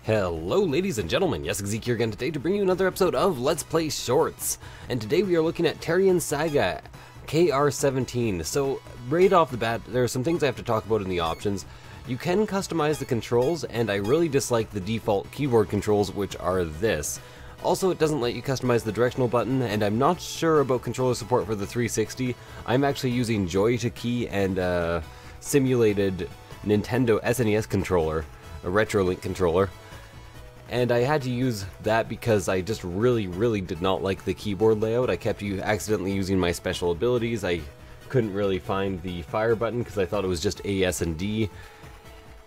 Hello ladies and gentlemen, Yessik Ziiiq here again today to bring you another episode of Let's Play Shorts. And today we are looking at Terrian Saga, KR-17. So right off the bat, there are some things I have to talk about in the options. You can customize the controls, and I really dislike the default keyboard controls, which are this. Also, it doesn't let you customize the directional button, and I'm not sure about controller support for the 360. I'm actually using Joy to key and a simulated Nintendo SNES controller, a RetroLink controller. And I had to use that because I just really did not like the keyboard layout. I kept accidentally using my special abilities. I couldn't really find the fire button because I thought it was just A, S, and D.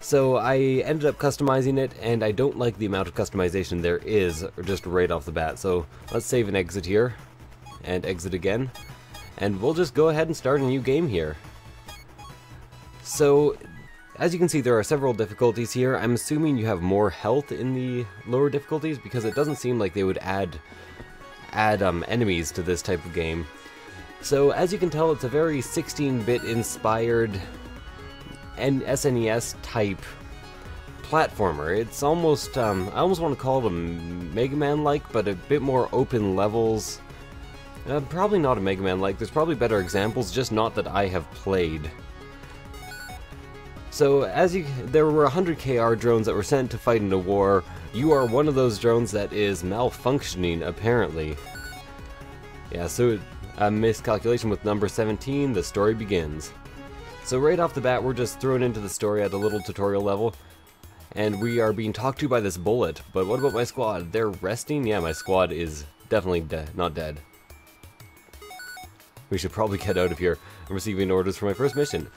So I ended up customizing it, and I don't like the amount of customization there is just right off the bat. So let's save and exit here, and exit again. And we'll just go ahead and start a new game here. So as you can see, there are several difficulties here. I'm assuming you have more health in the lower difficulties because it doesn't seem like they would add enemies to this type of game. So as you can tell, it's a very 16-bit inspired and SNES type platformer. It's almost, I almost want to call it a Mega Man-like, but a bit more open levels. Probably not a Mega Man-like. There's probably better examples, just not that I have played. So, there were 100 KR drones that were sent to fight in a war. You are one of those drones that is malfunctioning, apparently. Yeah, so a miscalculation with number 17, the story begins. So right off the bat, we're just thrown into the story at a little tutorial level. And we are being talked to by this bullet. But what about my squad? They're resting? Yeah, my squad is definitely not dead. We should probably get out of here. I'm receiving orders for my first mission.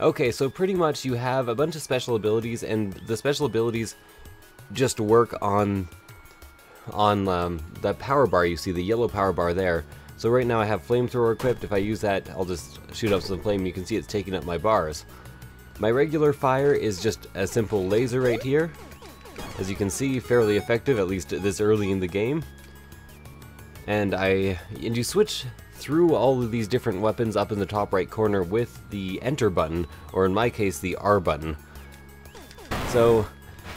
Okay, so pretty much you have a bunch of special abilities, and the special abilities just work on that power bar you see, the yellow power bar there. So right now I have flamethrower equipped. If I use that, I'll just shoot up some flame. You can see it's taking up my bars. My regular fire is just a simple laser right here. As you can see, fairly effective, at least this early in the game. And you switch through all of these different weapons up in the top right corner with the enter button, or in my case the R button. So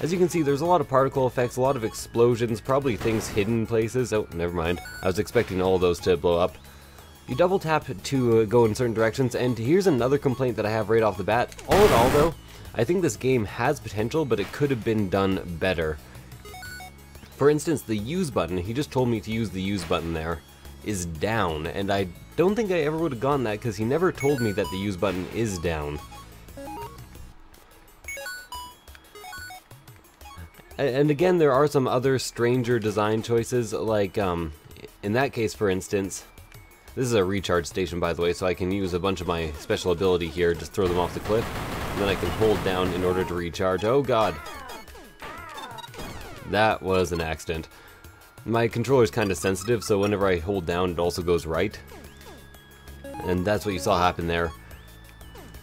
as you can see, there's a lot of particle effects, a lot of explosions, probably things hidden in places. Oh, never mind, I was expecting all of those to blow up. You double tap to go in certain directions, and here's another complaint that I have right off the bat. All in all though, I think this game has potential, but it could have been done better. For instance, the use button, he just told me to use the use button there, is down, and I don't think I ever would have gotten that because he never told me that the use button is down. And again, there are some other stranger design choices, like in that case, for instance, this is a recharge station, by the way, so I can use a bunch of my special ability here, just throw them off the cliff, and then I can hold down in order to recharge. Oh god, that was an accident. My controller's kind of sensitive, so whenever I hold down, it also goes right. And that's what you saw happen there.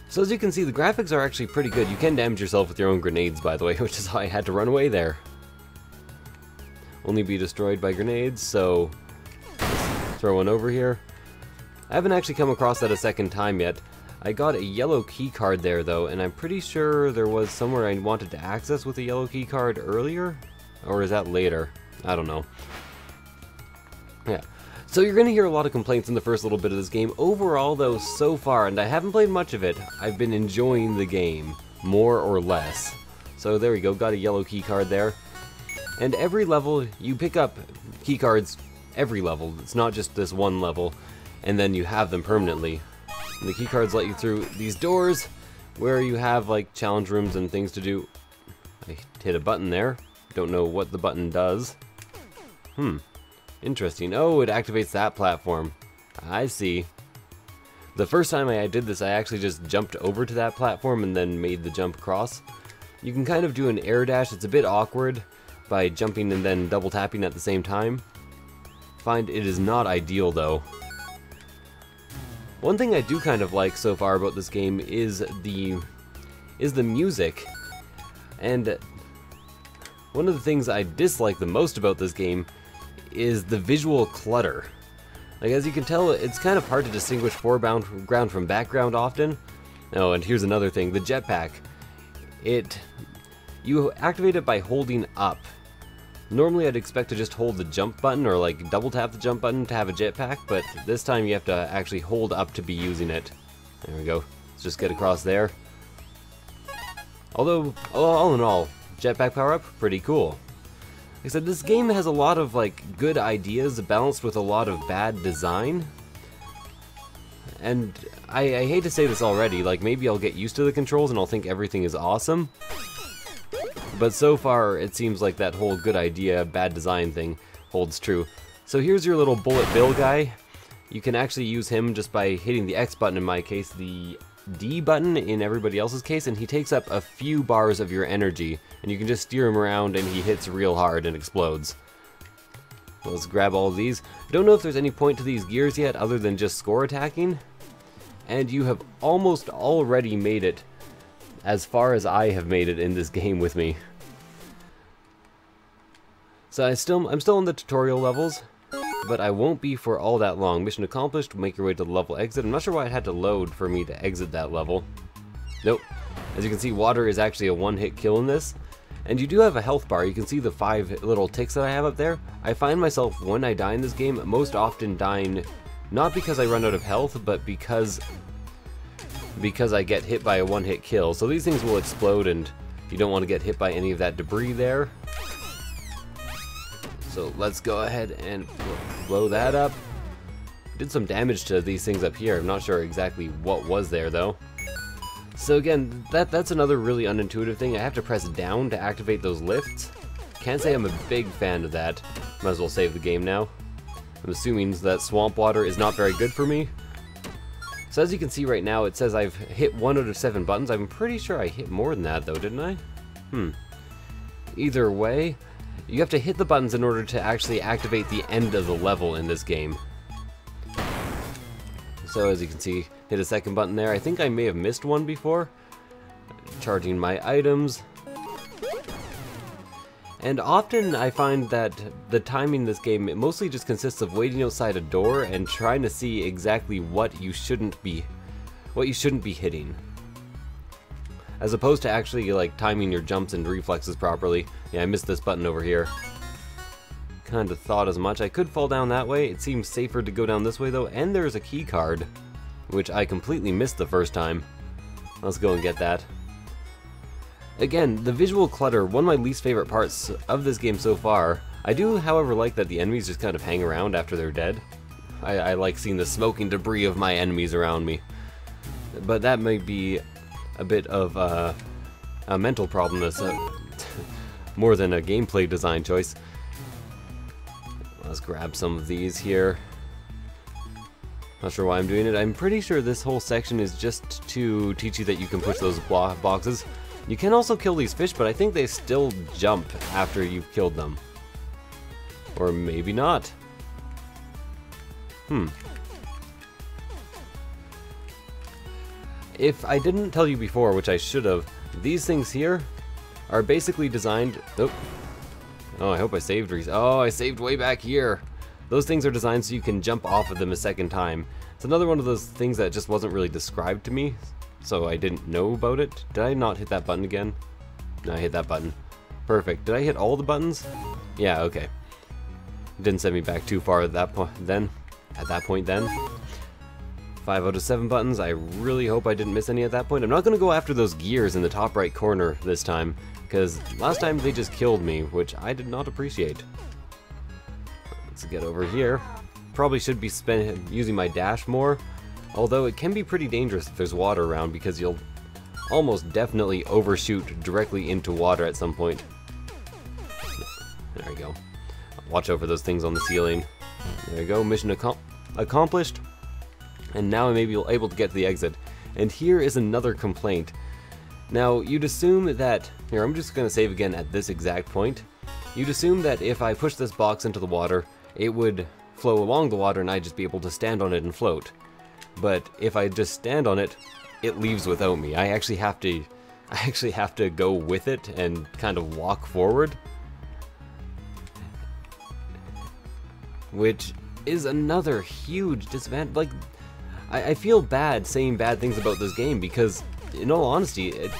So as you can see, the graphics are actually pretty good. You can damage yourself with your own grenades, by the way, which is how I had to run away there. Only be destroyed by grenades, so let's throw one over here. I haven't actually come across that a second time yet. I got a yellow key card there, though, and I'm pretty sure there was somewhere I wanted to access with a yellow key card earlier? Or is that later? I don't know. Yeah. So you're going to hear a lot of complaints in the first little bit of this game. Overall, though, so far, and I haven't played much of it, I've been enjoying the game, more or less. So there we go, got a yellow key card there. And every level, you pick up key cards every level. It's not just this one level, and then you have them permanently. And the key cards let you through these doors, where you have, like, challenge rooms and things to do. I hit a button there. Don't know what the button does. Interesting. Oh, it activates that platform. I see. The first time I did this, I actually just jumped over to that platform and then made the jump across. You can kind of do an air dash. It's a bit awkward by jumping and then double tapping at the same time. Find it is not ideal though. One thing I do kind of like so far about this game is the music. And one of the things I dislike the most about this game is the visual clutter. Like, as you can tell, it's kind of hard to distinguish foreground from background often. Oh, and here's another thing, the jetpack. You activate it by holding up. Normally I'd expect to just hold the jump button or like double tap the jump button to have a jetpack, but this time you have to actually hold up to be using it. There we go. Let's just get across there. Although, all in all, jetpack power up, pretty cool. Like I said, this game has a lot of like good ideas balanced with a lot of bad design. And I hate to say this already, like maybe I'll get used to the controls and I'll think everything is awesome. But so far, it seems like that whole good idea, bad design thing holds true. So here's your little Bullet Bill guy. You can actually use him just by hitting the X button in my case, the D button in everybody else's case, and he takes up a few bars of your energy. And you can just steer him around and he hits real hard and explodes. Let's grab all of these. Don't know if there's any point to these gears yet other than just score attacking. And you have almost already made it as far as I have made it in this game with me. So I'm still in the tutorial levels, but I won't be for all that long. Mission accomplished, make your way to the level exit. I'm not sure why it had to load for me to exit that level. Nope. As you can see, water is actually a one-hit kill in this. And you do have a health bar. You can see the 5 little ticks that I have up there. I find myself, when I die in this game, most often dying not because I run out of health, but because I get hit by a one-hit kill. So these things will explode and you don't want to get hit by any of that debris there. So let's go ahead and blow that up. Did some damage to these things up here. I'm not sure exactly what was there though. So again, that's another really unintuitive thing. I have to press down to activate those lifts. Can't say I'm a big fan of that. Might as well save the game now. I'm assuming that swamp water is not very good for me. So as you can see right now, it says I've hit 1 out of 7 buttons. I'm pretty sure I hit more than that though, didn't I? Either way, you have to hit the buttons in order to actually activate the end of the level in this game. So as you can see, hit a second button there. I think I may have missed one before. Charging my items. And often I find that the timing in this game, it mostly just consists of waiting outside a door and trying to see exactly what you shouldn't be hitting. As opposed to actually like timing your jumps and reflexes properly. Yeah, I missed this button over here. Kind of thought as much. I could fall down that way. It seems safer to go down this way though, and there's a key card, which I completely missed the first time. Let's go and get that. Again, the visual clutter, one of my least favorite parts of this game so far. I do, however, like that the enemies just kind of hang around after they're dead. I like seeing the smoking debris of my enemies around me. But that may be a bit of a mental problem that's more than a gameplay design choice. Let's grab some of these here. Not sure why I'm doing it. I'm pretty sure this whole section is just to teach you that you can push those boxes. You can also kill these fish, but I think they still jump after you've killed them. Or maybe not. If I didn't tell you before, which I should have, these things here are basically designed... Oh, I hope I saved. Oh, I saved way back here. Those things are designed so you can jump off of them a second time. It's another one of those things that just wasn't really described to me, so I didn't know about it. Did I not hit that button again? No, I hit that button. Perfect. Did I hit all the buttons? Yeah, okay. Didn't send me back too far at that point then. 5 out of 7 buttons. I really hope I didn't miss any at that point. I'm not going to go after those gears in the top right corner this time, because last time they just killed me, which I did not appreciate. Let's get over here. Probably should be using my dash more, although it can be pretty dangerous if there's water around, because you'll almost definitely overshoot directly into water at some point. There we go. Watch out for those things on the ceiling. There we go, mission accomplished. And now I may be able to get to the exit. And here is another complaint. Now, you'd assume that... Here, I'm just going to save again at this exact point. You'd assume that if I push this box into the water, it would flow along the water and I'd just be able to stand on it and float. But if I just stand on it, it leaves without me. I actually have to go with it and kind of walk forward. Which is another huge disadvantage. Like, I feel bad saying bad things about this game because, in all honesty,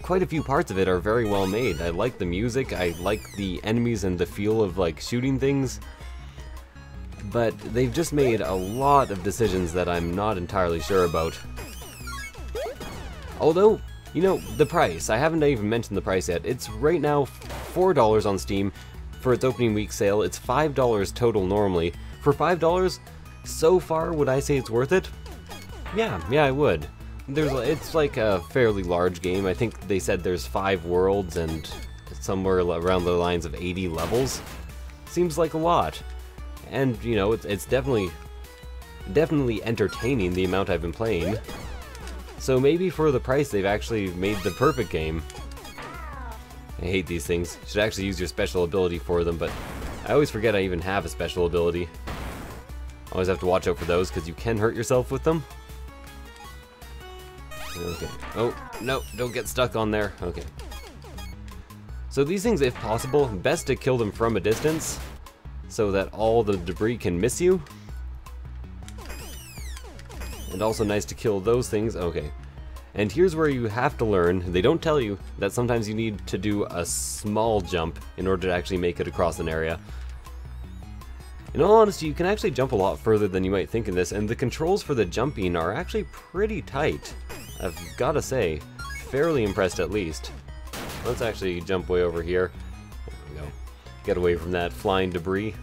quite a few parts of it are very well made. I like the music, I like the enemies and the feel of like shooting things, but they've just made a lot of decisions that I'm not entirely sure about. Although, you know, the price, I haven't even mentioned the price yet. It's right now $4 on Steam for its opening week sale. It's $5 total normally. For $5, so far, would I say it's worth it? Yeah, I would. It's like a fairly large game. I think they said there's 5 worlds and somewhere around the lines of 80 levels. Seems like a lot. And, you know, it's definitely entertaining, the amount I've been playing. So maybe for the price they've actually made the perfect game. I hate these things. Should actually use your special ability for them, but I always forget I even have a special ability. Always have to watch out for those because you can hurt yourself with them. Okay. Oh, no, don't get stuck on there. Okay. So these things, if possible, best to kill them from a distance so that all the debris can miss you. And also nice to kill those things. Okay. And here's where you have to learn, they don't tell you, that sometimes you need to do a small jump in order to actually make it across an area. In all honesty, you can actually jump a lot further than you might think in this, and the controls for the jumping are actually pretty tight. I've gotta say, fairly impressed at least. Let's actually jump way over here. There we go. Get away from that flying debris.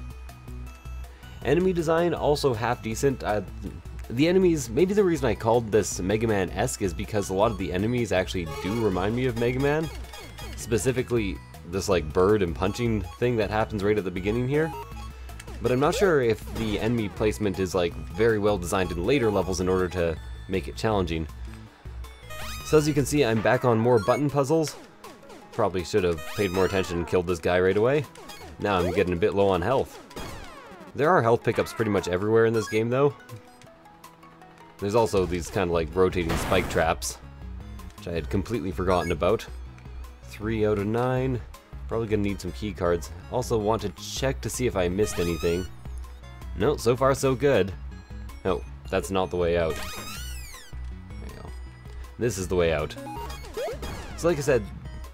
Enemy design also half decent. The enemies, maybe the reason I called this Mega Man-esque is because a lot of the enemies actually do remind me of Mega Man. Specifically, this like bird and punching thing that happens right at the beginning here. But I'm not sure if the enemy placement is like very well designed in later levels in order to make it challenging. So as you can see, I'm back on more button puzzles. Probably should have paid more attention and killed this guy right away. Now I'm getting a bit low on health. There are health pickups pretty much everywhere in this game though. There's also these kind of like rotating spike traps, which I had completely forgotten about. 3 out of 9. Probably gonna need some key cards. Also want to check to see if I missed anything. No, so far so good. No, that's not the way out. There you go. This is the way out. So like I said,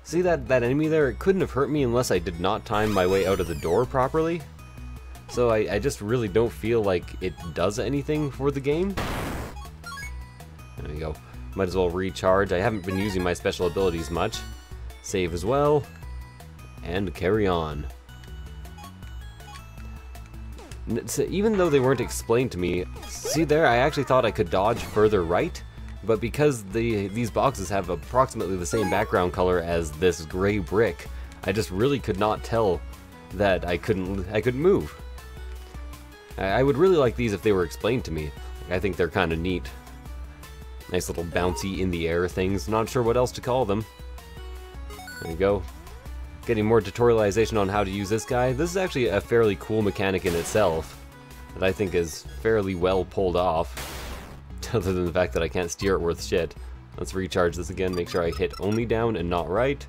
see that enemy there? It couldn't have hurt me unless I did not time my way out of the door properly. So I just really don't feel like it does anything for the game. There we go. Might as well recharge. I haven't been using my special abilities much. Save as well. And carry on. So even though they weren't explained to me, see there, I actually thought I could dodge further right, but because these boxes have approximately the same background color as this gray brick, I just really could not tell that I couldn't move. I would really like these if they were explained to me. I think they're kind of neat. Nice little bouncy in the air things. Not sure what else to call them. There you go. Getting more tutorialization on how to use this guy. This is actually a fairly cool mechanic in itself that I think is fairly well pulled off, other than the fact that I can't steer it worth shit. Let's recharge this again, make sure I hit only down and not right.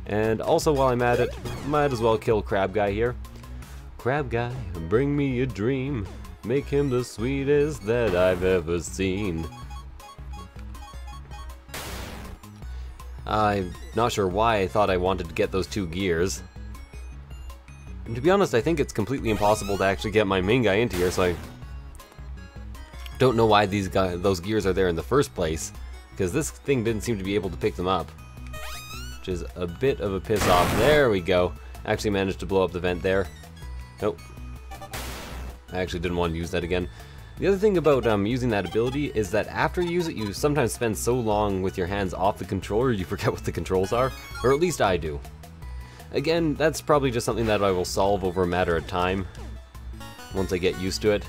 And also while I'm at it, might as well kill Crab Guy here. Crab Guy, bring me a dream, make him the sweetest that I've ever seen. I'm not sure why I thought I wanted to get those 2 gears. And to be honest, I think it's completely impossible to actually get my main guy into here, so I don't know why those gears are there in the first place, because this thing didn't seem to be able to pick them up, which is a bit of a piss off. There we go. Actually managed to blow up the vent there. Nope. I actually didn't want to use that again. The other thing about using that ability is that after you use it, you sometimes spend so long with your hands off the controller you forget what the controls are, or at least I do. Again, that's probably just something that I will solve over a matter of time, once I get used to it.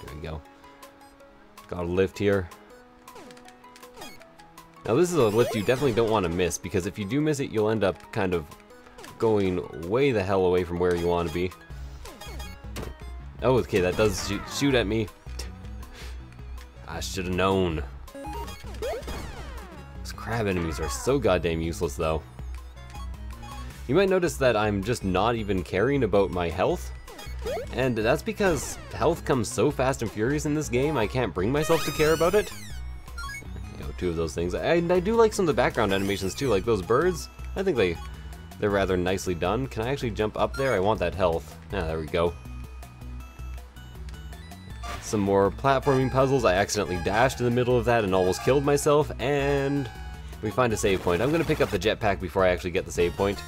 There we go. Got a lift here. Now this is a lift you definitely don't want to miss, because if you do miss it, you'll end up kind of going way the hell away from where you want to be. Oh, okay, that does shoot at me. I should have known. Those crab enemies are so goddamn useless, though. You might notice that I'm just not even caring about my health, and that's because health comes so fast and furious in this game, I can't bring myself to care about it. up 2 of those things. I do like some of the background animations too, like those birds. I think they're rather nicely done. Can I actually jump up there? I want that health. Ah, there we go. Some more platforming puzzles. I accidentally dashed in the middle of that and almost killed myself, and we find a save point. I'm going to pick up the jetpack before I actually get the save point,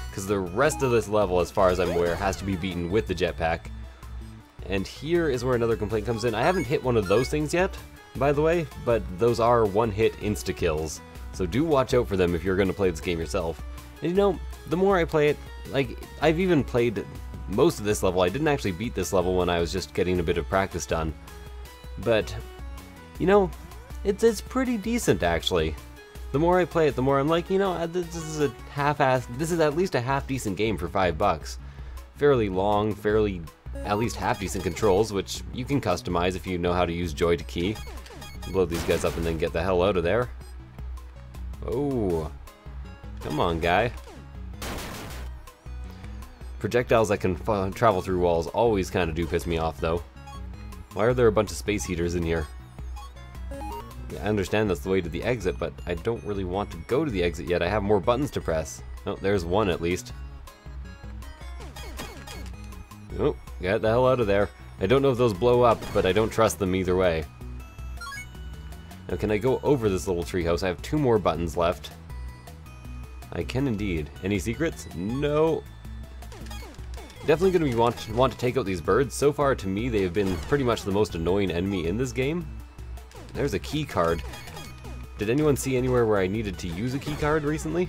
because the rest of this level, as far as I'm aware, has to be beaten with the jetpack. And here is where another complaint comes in. I haven't hit one of those things yet, by the way, but those are one-hit insta-kills. So do watch out for them if you're going to play this game yourself. And you know, the more I play it, like, I've even played most of this level. I didn't actually beat this level when I was just getting a bit of practice done. But, you know, it's pretty decent, actually. The more I play it, the more I'm like, you know, this is at least a half-decent game for $5. Fairly long, fairly at least half-decent controls, which you can customize if you know how to use joy to key. Blow these guys up and then get the hell out of there. Oh, come on, guy. Projectiles that can travel through walls always kind of do piss me off, though. Why are there a bunch of space heaters in here? I understand that's the way to the exit, but I don't really want to go to the exit yet. I have more buttons to press. Oh, there's one at least. Oh, get the hell out of there. I don't know if those blow up, but I don't trust them either way. Now, can I go over this little treehouse? I have 2 more buttons left. I can indeed. Any secrets? No. Definitely going to want to take out these birds. So far, to me, they have been pretty much the most annoying enemy in this game. There's a key card. Did anyone see anywhere where I needed to use a key card recently?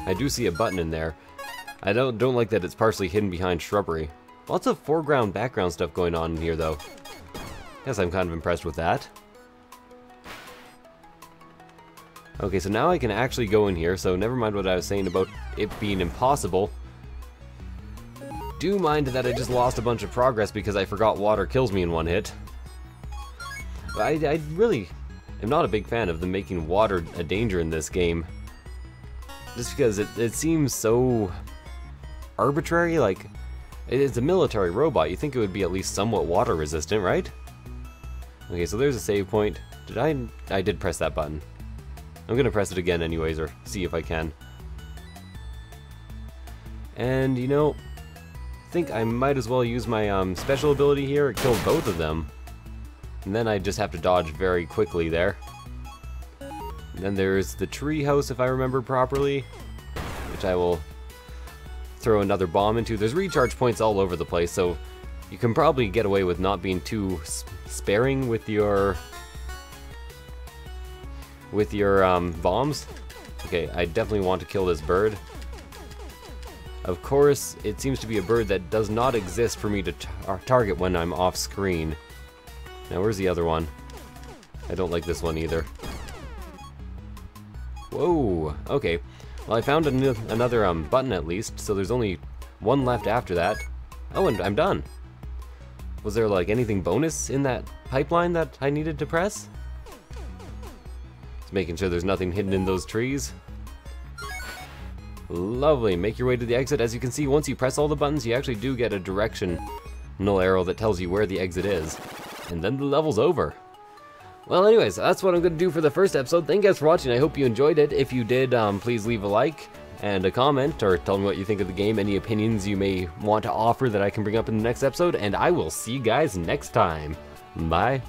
I do see a button in there. I don't like that it's partially hidden behind shrubbery. Lots of foreground, background stuff going on in here, though. Guess I'm kind of impressed with that. Okay, so now I can actually go in here, so never mind what I was saying about it being impossible. Do mind that I just lost a bunch of progress because I forgot water kills me in 1 hit. I really am not a big fan of them making water a danger in this game. Just because it seems so arbitrary. Like, it's a military robot. You think it would be at least somewhat water resistant, right? Okay, so there's a save point. I did press that button. I'm gonna press it again anyways, or see if I can. And you know, I think I might as well use my special ability here. It killed both of them. And then I just have to dodge very quickly there. And then there's the tree house, if I remember properly, which I will throw another bomb into. There's recharge points all over the place, so you can probably get away with not being too sparing with your bombs. Okay, I definitely want to kill this bird. Of course, it seems to be a bird that does not exist for me to target when I'm off screen. Now, where's the other one? I don't like this one either. Whoa, okay. Well, I found another button at least, so there's only 1 left after that. Oh, and I'm done. Was there, like, anything bonus in that pipeline that I needed to press? Just making sure there's nothing hidden in those trees. Lovely. Make your way to the exit. As you can see, once you press all the buttons, you actually do get a directional arrow that tells you where the exit is. And then the level's over. Well, anyways, that's what I'm going to do for the first episode. Thank you guys for watching. I hope you enjoyed it. If you did, please leave a like and a comment, or tell me what you think of the game, any opinions you may want to offer that I can bring up in the next episode, and I will see you guys next time. Bye.